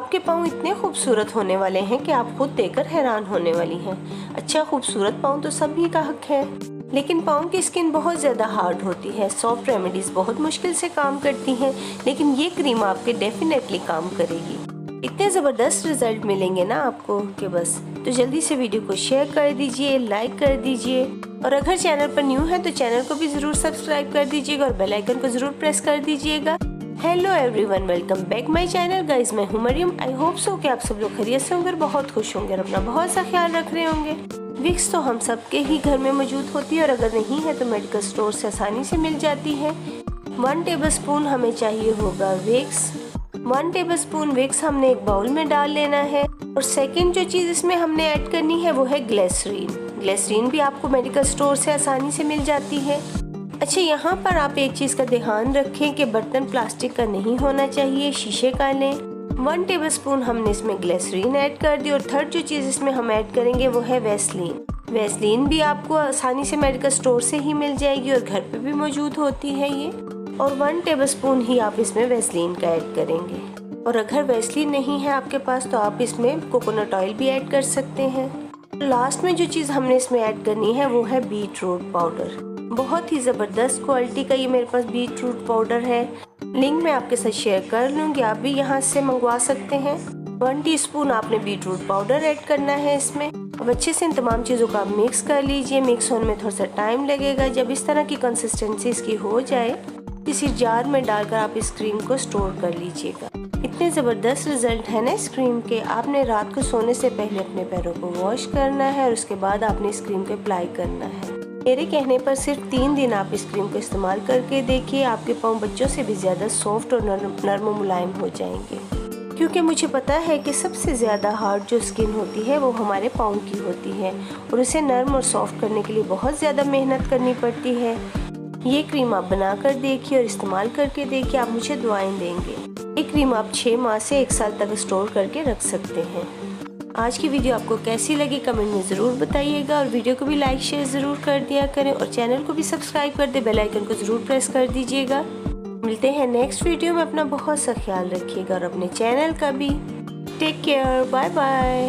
आपके पाँव इतने खूबसूरत होने वाले हैं कि आप खुद देखकर हैरान होने वाली हैं। अच्छा, खूबसूरत पाँव तो सभी का हक है, लेकिन पाँव की स्किन बहुत ज़्यादा हार्ड होती है। सॉफ्ट रेमेडीज़ बहुत मुश्किल से काम करती हैं, लेकिन ये क्रीम आपके डेफिनेटली काम करेगी। इतने ज़बरदस्त रिजल्ट मिलेंगे ना आपको कि बस। तो जल्दी से वीडियो को शेयर कर दीजिए, लाइक कर दीजिए, और अगर चैनल पर न्यू है तो चैनल को भी ज़रूर सब्सक्राइब कर दीजिएगा और बेल आइकन को ज़रूर प्रेस कर दीजिएगा। Hello everyone, welcome back my channel guys. मैं हूं मरियम। आई होप सो कि आप सब लोग खैरियत से होंगे और बहुत खुश होंगे और अपना बहुत सा ख्याल रख रहे होंगे। विक्स तो हम सबके ही घर में मौजूद होती है और अगर नहीं है तो मेडिकल स्टोर से आसानी से मिल जाती है। 1 टेबलस्पून हमें चाहिए होगा विक्स। 1 टेबलस्पून विक्स हमने एक बाउल में डाल लेना है। और सेकेंड जो चीज़ इसमें हमने ऐड करनी है वो है ग्लिसरीन। ग्लिसरीन भी आपको मेडिकल स्टोर से आसानी से मिल जाती है। अच्छा, यहाँ पर आप एक चीज़ का ध्यान रखें कि बर्तन प्लास्टिक का नहीं होना चाहिए, शीशे का लें। 1 टेबलस्पून हमने इसमें ग्लिसरीन ऐड कर दी। और थर्ड जो चीज़ इसमें हम ऐड करेंगे वो है वैसलीन। वैसलीन भी आपको आसानी से मेडिकल स्टोर से ही मिल जाएगी और घर पे भी मौजूद होती है ये। और 1 टेबलस्पून ही आप इसमें वैसलीन का ऐड करेंगे। और अगर वैसलीन नहीं है आपके पास तो आप इसमें कोकोनट ऑयल भी ऐड कर सकते हैं। लास्ट में जो चीज़ हमने इसमें ऐड करनी है वो है बीट रूट पाउडर। बहुत ही ज़बरदस्त क्वालिटी का ये मेरे पास बीट रूट पाउडर है। लिंक मैं आपके साथ शेयर कर लूँगी, आप भी यहाँ से मंगवा सकते हैं। 1 टीस्पून आपने बीट रूट पाउडर ऐड करना है इसमें। अब अच्छे से इन तमाम चीज़ों को आप मिक्स कर लीजिए। मिक्स होने में थोड़ा सा टाइम लगेगा। जब इस तरह की कंसिस्टेंसी इसकी हो जाए, किसी जार में डालकर आप इस क्रीम को स्टोर कर लीजिएगा। इतने ज़बरदस्त रिजल्ट है ना इस क्रीम के। आपने रात को सोने से पहले अपने पैरों को वॉश करना है और उसके बाद आपने इस क्रीम को अप्लाई करना है। मेरे कहने पर सिर्फ 3 दिन आप इस क्रीम को इस्तेमाल करके देखिए, आपके पाँव बच्चों से भी ज़्यादा सॉफ्ट और नरम और मुलायम हो जाएंगे। क्योंकि मुझे पता है कि सबसे ज़्यादा हार्ड जो स्किन होती है वो हमारे पाँव की होती है और उसे नरम और सॉफ्ट करने के लिए बहुत ज़्यादा मेहनत करनी पड़ती है। ये क्रीम आप बना कर देखिए और इस्तेमाल करके देखिए, आप मुझे दुआएं देंगे। ये क्रीम आप 6 माह से 1 साल तक स्टोर करके रख सकते हैं। आज की वीडियो आपको कैसी लगी कमेंट में ज़रूर बताइएगा और वीडियो को भी लाइक शेयर ज़रूर कर दिया करें और चैनल को भी सब्सक्राइब कर दे, बेल आइकन को ज़रूर प्रेस कर दीजिएगा। मिलते हैं नेक्स्ट वीडियो में। अपना बहुत सा ख्याल रखिएगा और अपने चैनल का भी। Take care, bye bye.